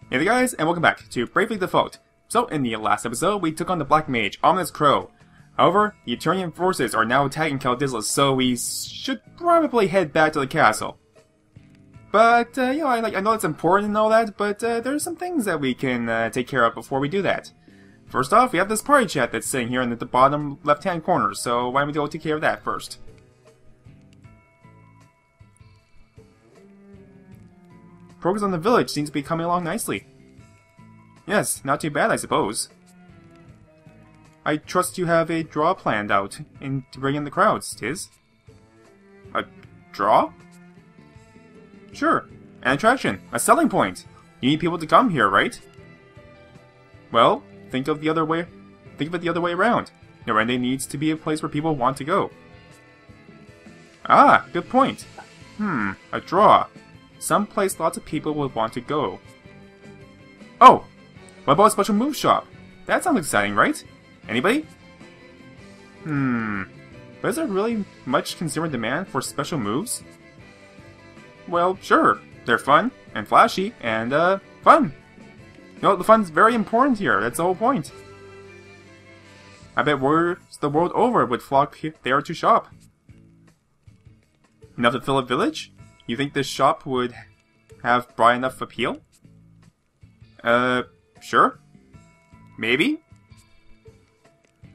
Hey there guys, and welcome back to Bravely Default. So, in the last episode, we took on the Black Mage, Ominous Crow. However, the Eternian forces are now attacking Caldisla, so we should probably head back to the castle. But, you know, I know it's important and all that, but there's some things that we can take care of before we do that. First off, we have this party chat that's sitting here in the bottom left-hand corner, so why don't we go take care of that first? Progress on the village seems to be coming along nicely. Yes, not too bad, I suppose. I trust you have a draw planned out to bring in the crowds, Tiz. A draw? Sure, an attraction, a selling point. You need people to come here, right? Well, think of it the other way around. Norende needs to be a place where people want to go. Ah, good point. A draw. Some place lots of people would want to go. Oh! What about a special move shop? That sounds exciting, right? Anybody? But is there really much consumer demand for special moves? Well, sure. They're fun, and flashy, and, fun. You know, the fun's very important here. That's the whole point. I bet words the world over would flock there to shop. Enough to fill a village? You think this shop would have broad enough appeal? Sure. Maybe?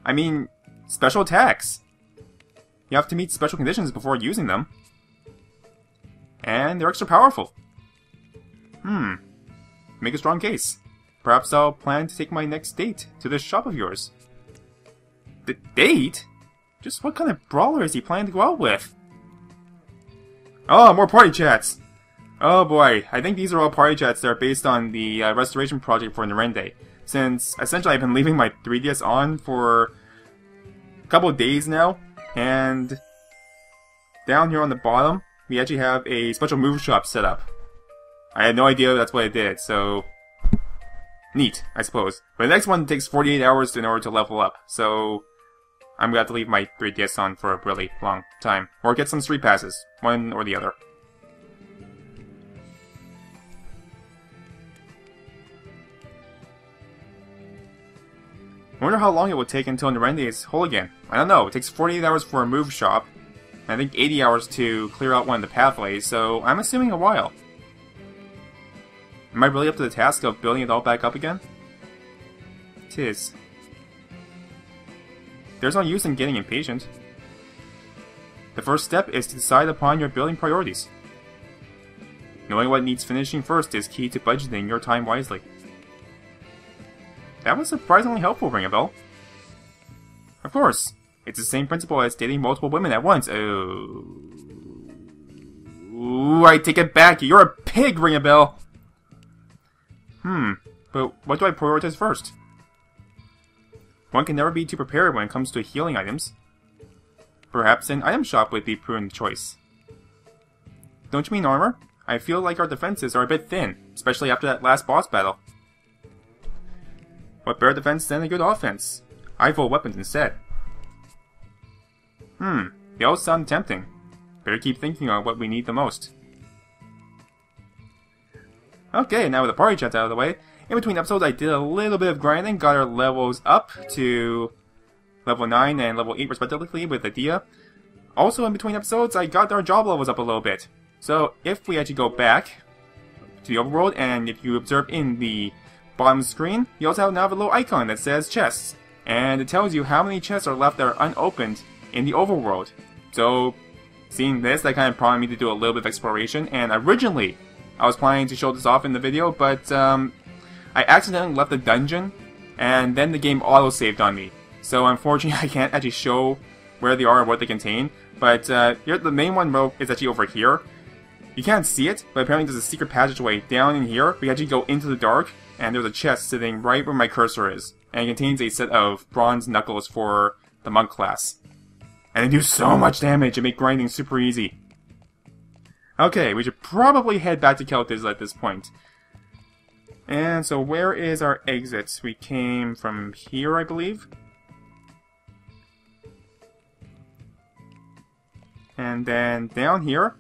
I mean, special attacks. You have to meet special conditions before using them. And they're extra powerful. Make a strong case. Perhaps I'll plan to take my next date to this shop of yours. The date? Just what kind of brawler is he planning to go out with? Oh, more party chats! Oh boy, I think these are all party chats that are based on the restoration project for Norende. Since, essentially, I've been leaving my 3DS on for a couple of days now, and down here on the bottom, we actually have a special move shop set up. I had no idea that's what I did, so neat, I suppose. But the next one takes 48 hours in order to level up, so I'm gonna have to leave my 3DS on for a really long time. Or get some street passes. One or the other. I wonder how long it would take until Norende is whole again. I don't know. It takes 48 hours for a move shop. And I think 80 hours to clear out one of the pathways, so I'm assuming a while. Am I really up to the task of building it all back up again? Tiz. There's no use in getting impatient. The first step is to decide upon your building priorities. Knowing what needs finishing first is key to budgeting your time wisely. That was surprisingly helpful, Ringabel. Of course, it's the same principle as dating multiple women at once. Oh. Ooh, I take it back. You're a pig, Ringabel. But what do I prioritize first? One can never be too prepared when it comes to healing items. Perhaps an item shop would be prudent choice. Don't you mean armor? I feel like our defenses are a bit thin, especially after that last boss battle. What better defense than a good offense? I vote weapons instead. They all sound tempting. Better keep thinking on what we need the most. Okay, now with the party chat out of the way, in between episodes I did a little bit of grinding, got our levels up to level 9 and level 8 respectively with Adia. Also in between episodes I got our job levels up a little bit. So if we actually go back to the overworld, and if you observe in the bottom screen, you also now have a little icon that says chests. And it tells you how many chests are left that are unopened in the overworld. So seeing this, that kind of prompted me to do a little bit of exploration, and originally I was planning to show this off in the video, but I accidentally left the dungeon, and then the game auto-saved on me. So unfortunately I can't actually show where they are or what they contain, but here, the main one is actually over here. You can't see it, but apparently there's a secret passageway down in here. We actually go into the dark, and there's a chest sitting right where my cursor is, and it contains a set of bronze knuckles for the monk class. And they do so much damage and make grinding super easy. Okay, we should probably head back to Caldisla at this point. And so where is our exit? We came from here, I believe. And then down here,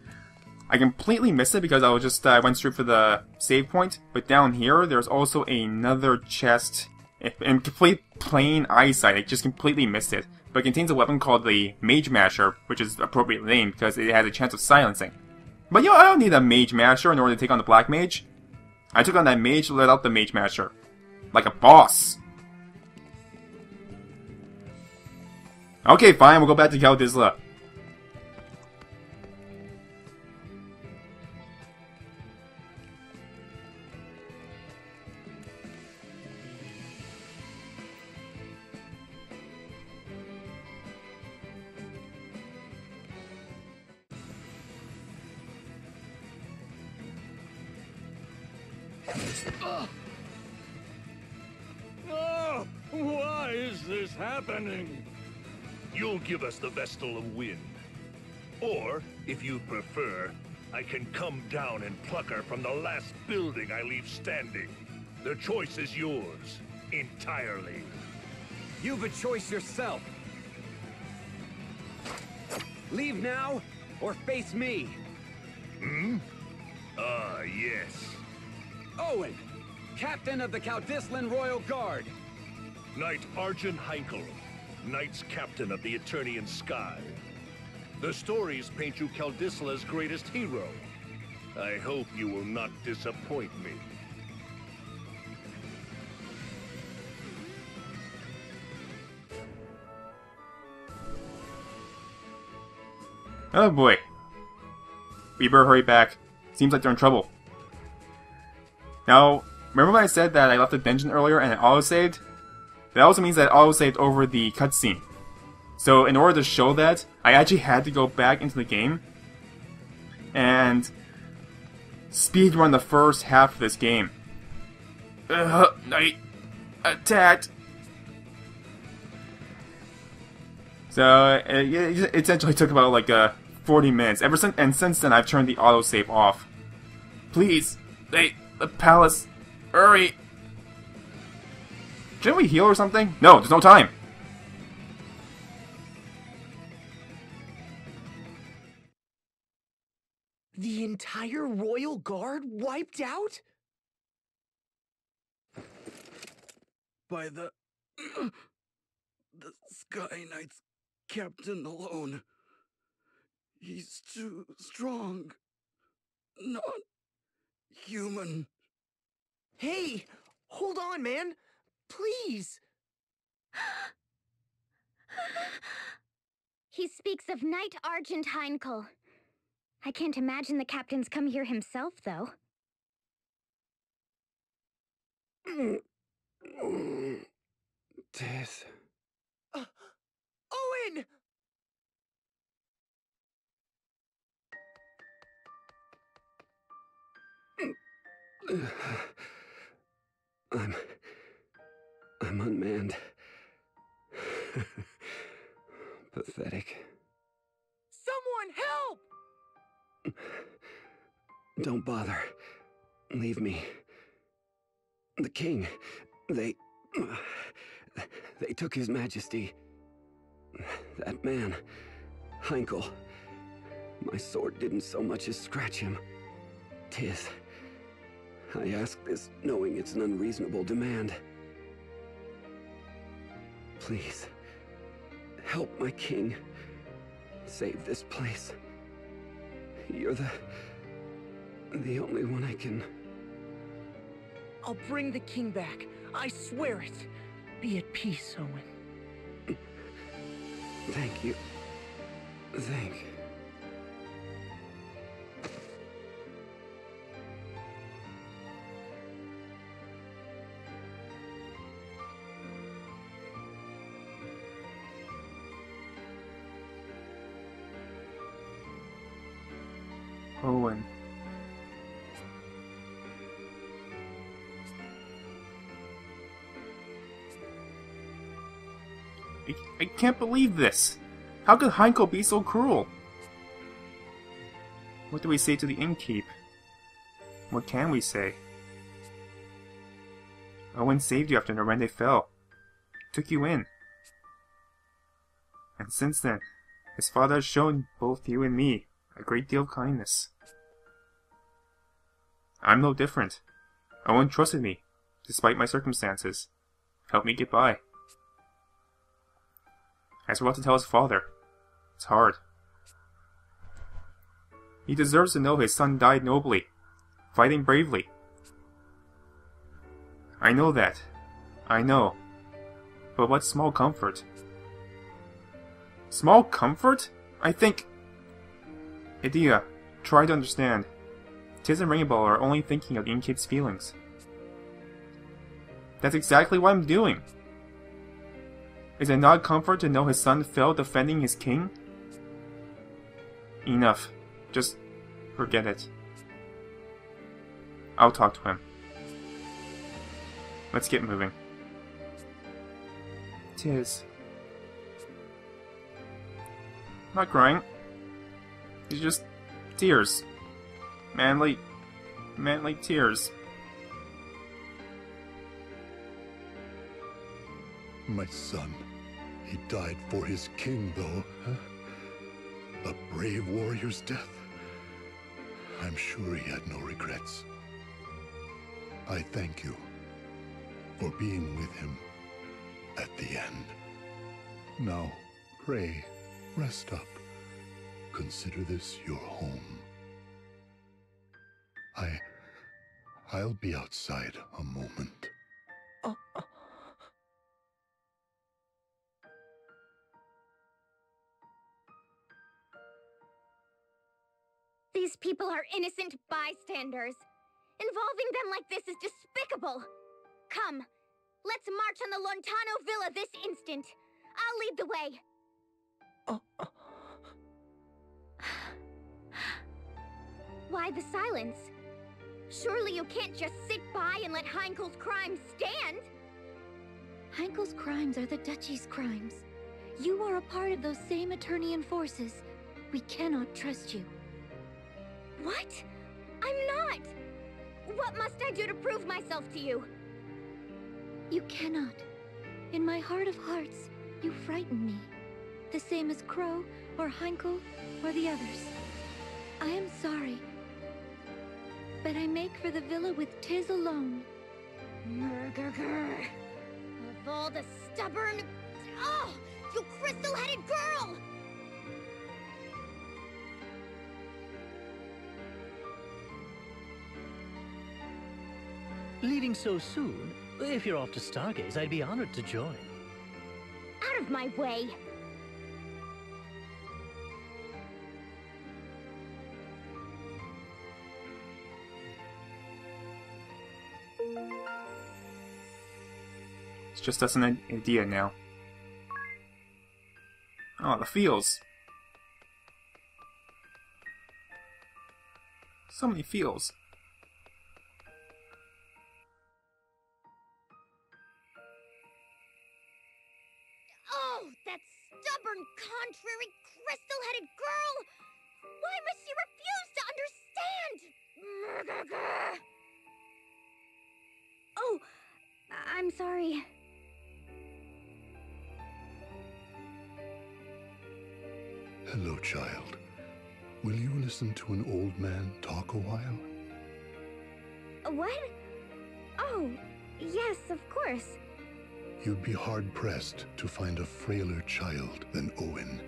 I completely missed it because I was just went straight for the save point. But down here, there's also another chest in complete plain eyesight. I just completely missed it. But it contains a weapon called the Mage Masher, which is appropriately named because it has a chance of silencing. But I don't need a Mage Masher in order to take on the Black Mage. I took on that mage to let out the Mage Masher. Like a boss. Okay, fine, we'll go back to Caldisla. Oh, why is this happening? You'll give us the Vestal of Wind. Or, if you prefer, I can come down and pluck her from the last building I leave standing. The choice is yours, entirely. You've a choice yourself. Leave now, or face me. Ah, yes. Owen, Captain of the Caldislan Royal Guard. Knight Argent Heinkel, Knights Captain of the Eternian Sky. The stories paint you Caldisla's greatest hero. I hope you will not disappoint me. Oh boy. We better hurry back. Seems like they're in trouble. Now, remember when I said that I left the dungeon earlier and it auto-saved? That also means that it auto-saved over the cutscene. So in order to show that, I actually had to go back into the game and speedrun the first half of this game. Knight attacked. So it essentially took about like 40 minutes. Since then, I've turned the autosave off. Please, the palace, hurry! Shouldn't we heal or something? No, there's no time. The entire Royal Guard wiped out? By the Sky Knight's captain alone. He's too strong. Not human. Hey! Hold on, man! Please! He speaks of Knight Argent Heinkel. I can't imagine the captain's come here himself, though. Tiz. Owen! I'm unmanned. Pathetic. Someone help! Don't bother. Leave me. The king, they took his majesty. That man, Heinkel. My sword didn't so much as scratch him. Tiz, I ask this knowing it's an unreasonable demand. Please, help my king. Save this place. You're the only one I can... I'll bring the king back. I swear it. Be at peace, Owen. Thank you. Thank... Owen. I can't believe this. How could Heinkel be so cruel? What do we say to the innkeep? What can we say? Owen saved you after Norende fell. Took you in. And since then, his father has shown both you and me a great deal of kindness. I'm no different. Owen trusted me, despite my circumstances. Helped me get by. As for what to tell his father, it's hard. He deserves to know his son died nobly, fighting bravely. I know that. I know. But what small comfort? Small comfort? I think... Edea, try to understand. Tiz and Ringabel are only thinking of the innkeep's feelings. That's exactly what I'm doing. Is it not comfort to know his son fell defending his king? Enough. Just forget it. I'll talk to him. Let's get moving. Tiz. I'm not crying. It's just tears. Manly tears. My son. He died for his king, though, huh? A brave warrior's death. I'm sure he had no regrets. I thank you for being with him at the end. Now, pray, rest up. Consider this your home. I'll be outside a moment. These people are innocent bystanders. Involving them like this is despicable. Come, let's march on the Lontano Villa this instant. I'll lead the way. Why the silence? Surely you can't just sit by and let Heinkel's crimes stand? Heinkel's crimes are the Duchy's crimes. You are a part of those same Eternian forces. We cannot trust you. What? I'm not! What must I do to prove myself to you? You cannot. In my heart of hearts, you frighten me. The same as Crow, or Heinkel, or the others. I am sorry. But I make for the villa with Tiz alone. Murgurgur. Of all the stubborn... Oh! You crystal-headed girl! Leaving so soon? If you're off to Stargaze, I'd be honored to join. Out of my way! It's just us an idea now. Oh, the feels. So many feels. Oh, that stubborn, contrary, crystal-headed girl! Why must she refuse to understand? Murgurgur. Oh, I'm sorry. Hello, child. Will you listen to an old man talk a while? What? Oh, yes, of course. You'd be hard-pressed to find a frailer child than Owen.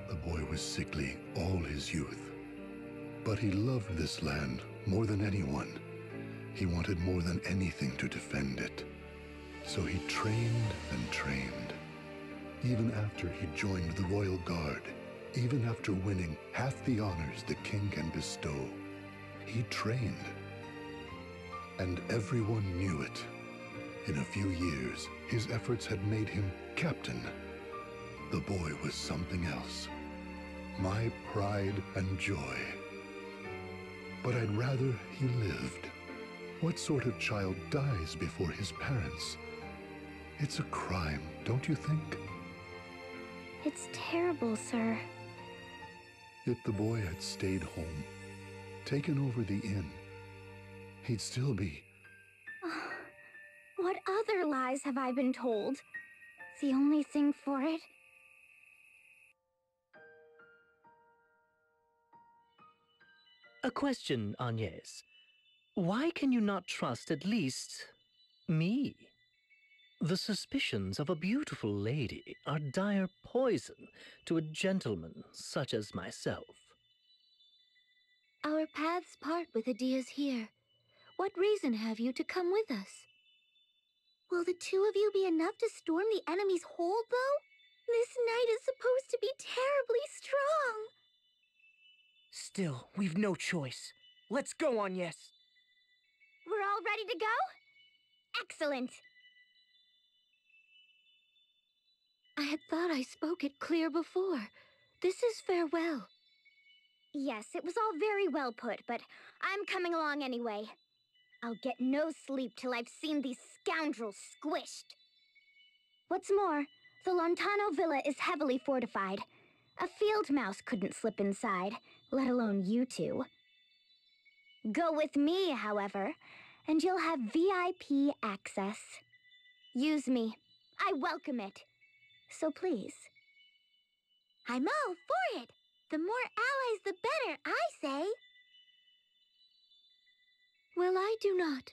The boy was sickly all his youth. But he loved this land more than anyone. He wanted more than anything to defend it. So he trained and trained. Even after he joined the Royal Guard, even after winning half the honors the king can bestow, he trained. And everyone knew it. In a few years, his efforts had made him captain. The boy was something else. My pride and joy. But I'd rather he lived. What sort of child dies before his parents? It's a crime, don't you think? It's terrible, sir. If the boy had stayed home, taken over the inn, he'd still be... What other lies have I been told? The only thing for it? A question, Agnès. Why can you not trust at least me? The suspicions of a beautiful lady are dire poison to a gentleman such as myself. Our paths part with Adia's here. What reason have you to come with us? Will the two of you be enough to storm the enemy's hold, though? This knight is supposed to be terribly strong. Still, we've no choice. Let's go, Agnès. We're all ready to go? Excellent. I had thought I spoke it clear before. This is farewell. Yes, it was all very well put, but I'm coming along anyway. I'll get no sleep till I've seen these scoundrels squished. What's more, the Lontano Villa is heavily fortified. A field mouse couldn't slip inside, let alone you two. Go with me, however, and you'll have VIP access. Use me. I welcome it. So please. I'm all for it. The more allies, the better, I say. Well, I do not.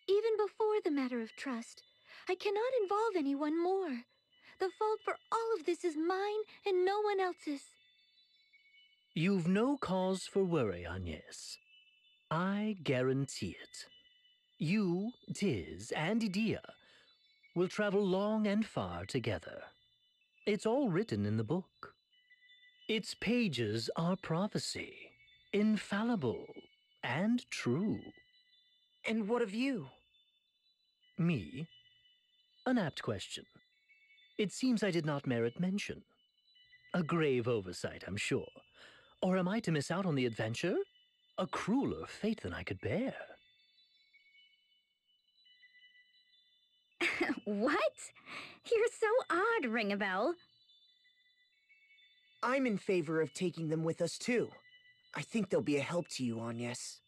Even before the matter of trust, I cannot involve anyone more. The fault for all of this is mine and no one else's. You've no cause for worry, Agnès. I guarantee it. You, Tiz, and Idia will travel long and far together. It's all written in the book. Its pages are prophecy, infallible and true. And what of you? Me? An apt question. It seems I did not merit mention. A grave oversight, I'm sure. Or am I to miss out on the adventure? A crueler fate than I could bear. What? You're so odd, Ringabel. I'm in favor of taking them with us, too. I think they'll be a help to you, Agnès.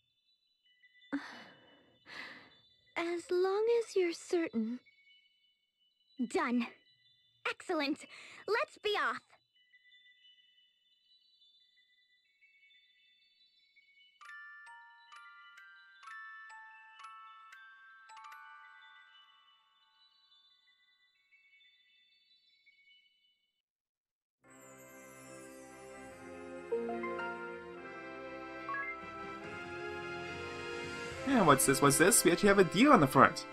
As long as you're certain. Done. Excellent. Let's be off. Yeah, what's this? We actually have a deal on the front.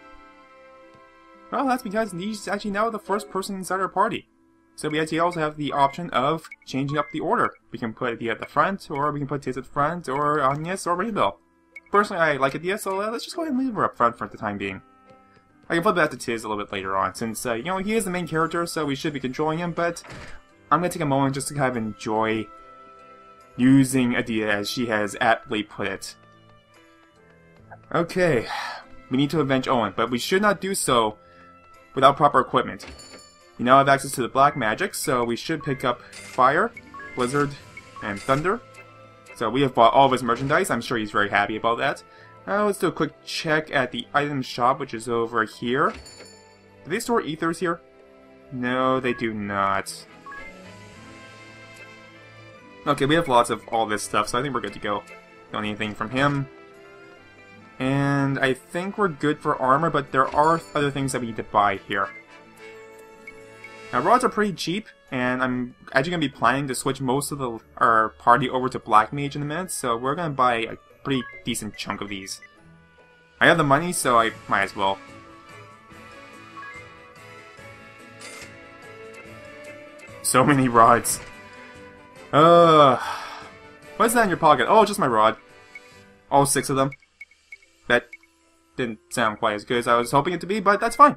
Well, that's because he's actually now the first person inside our party. So we actually also have the option of changing up the order. We can put Adia at the front, or we can put Tiz at the front, or Agnès, or Ringabel. Personally, I like Adia, so let's just go ahead and leave her up front for the time being. I can flip back to Tiz a little bit later on, since, you know, he is the main character, so we should be controlling him, but I'm going to take a moment just to kind of enjoy using Adia as she has aptly put it. Okay, we need to avenge Owen, but we should not do so without proper equipment. We now have access to the black magic, so we should pick up fire, blizzard, and thunder. So we have bought all of his merchandise. I'm sure he's very happy about that. Now let's do a quick check at the item shop, which is over here. Do they store ethers here? No, they do not. Okay, we have lots of all this stuff, so I think we're good to go. Don't need anything from him. And I think we're good for armor, but there are other things that we need to buy here. Now, rods are pretty cheap, and I'm actually going to be planning to switch most of our party over to Black Mage in a minute, so we're going to buy a pretty decent chunk of these. I have the money, so I might as well. So many rods. What's that in your pocket? Oh, just my rod. All 6 of them. That didn't sound quite as good as I was hoping it to be, but that's fine.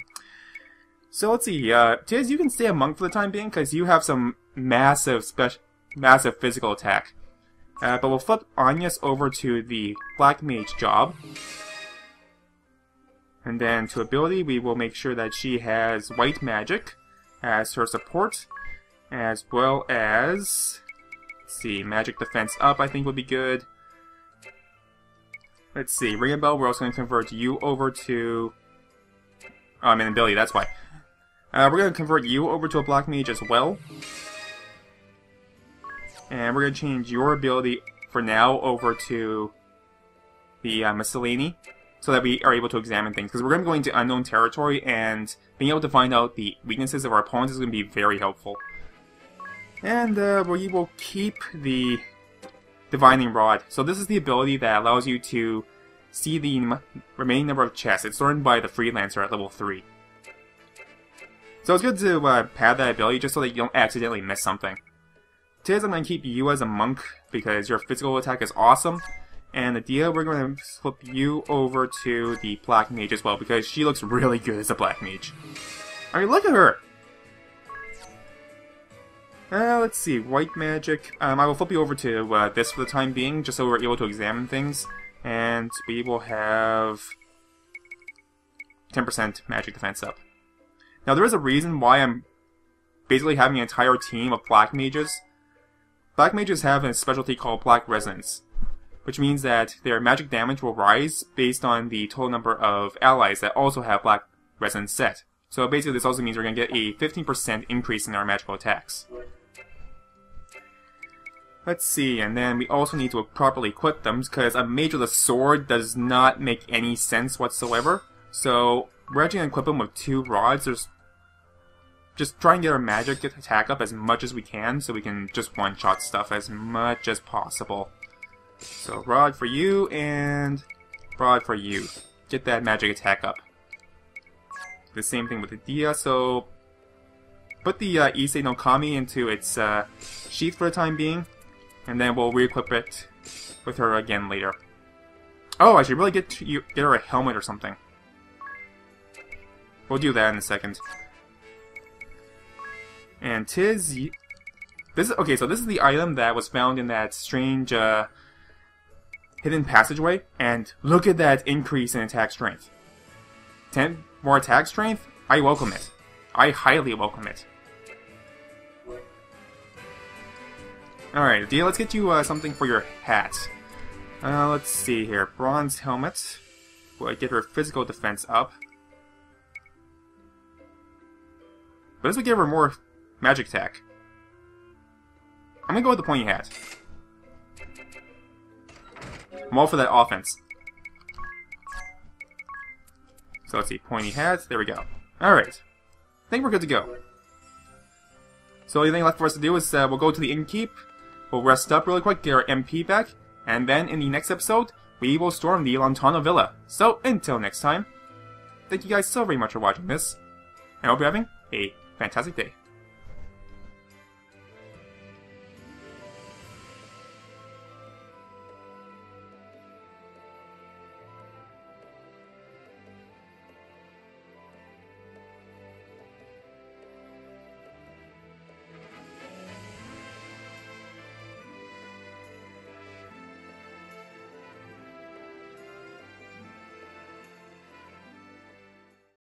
So let's see, Tiz, you can stay a monk for the time being, because you have some massive physical attack. But we'll flip Agnès over to the Black Mage job. And then to ability, we will make sure that she has white magic as her support, as well as, let's see, magic defense up I think would be good. Let's see, Ringabel, we're also going to convert you over to... Oh, I'm in ability, that's why. We're going to convert you over to a Black Mage as well. And we're going to change your ability for now over to the miscellany, so that we are able to examine things. Because we're going to be going to unknown territory, and being able to find out the weaknesses of our opponents is going to be very helpful. And we will keep the Divining Rod. So this is the ability that allows you to see the remaining number of chests. It's learned by the Freelancer at level 3. So it's good to pad that ability just so that you don't accidentally miss something. Tiz, I'm going to keep you as a monk because your physical attack is awesome. And Adia, we're going to flip you over to the Black Mage as well because she looks really good as a Black Mage. I mean, look at her! Let's see, White Magic. I will flip you over to this for the time being, just so we're able to examine things. And we will have 10% magic defense up. Now, there is a reason why I'm basically having an entire team of Black Mages. Black Mages have a specialty called Black Resonance, which means that their magic damage will rise based on the total number of allies that also have Black Resonance set. So basically, this also means we're going to get a 15% increase in our magical attacks. Let's see, and then we also need to properly equip them, because a mage with a sword does not make any sense whatsoever. So, we're actually going to equip them with 2 rods. Just try and get our magic attack up as much as we can, so we can just one-shot stuff as much as possible. So, rod for you, and rod for you. Get that magic attack up. The same thing with the Dia, so put the Issei no Kami into its sheath for the time being. And then we'll re-equip it with her again later. Oh, I should really get her a helmet or something. We'll do that in a second. And Tiz... Okay, so this is the item that was found in that strange hidden passageway. And look at that increase in attack strength. 10 more attack strength? I welcome it. I highly welcome it. Alright, Adia, let's get you something for your hat. Let's see here. Bronze helmet. Will get her physical defense up. But this would give her more magic attack. I'm gonna go with the pointy hat. I'm all for that offense. So let's see, pointy hat. There we go. Alright. I think we're good to go. So the only thing left for us to do is we'll go to the innkeep. We'll rest up really quick, get our MP back, and then in the next episode, we will storm the Lontano Villa. So, until next time, thank you guys so very much for watching this, and I hope you're having a fantastic day.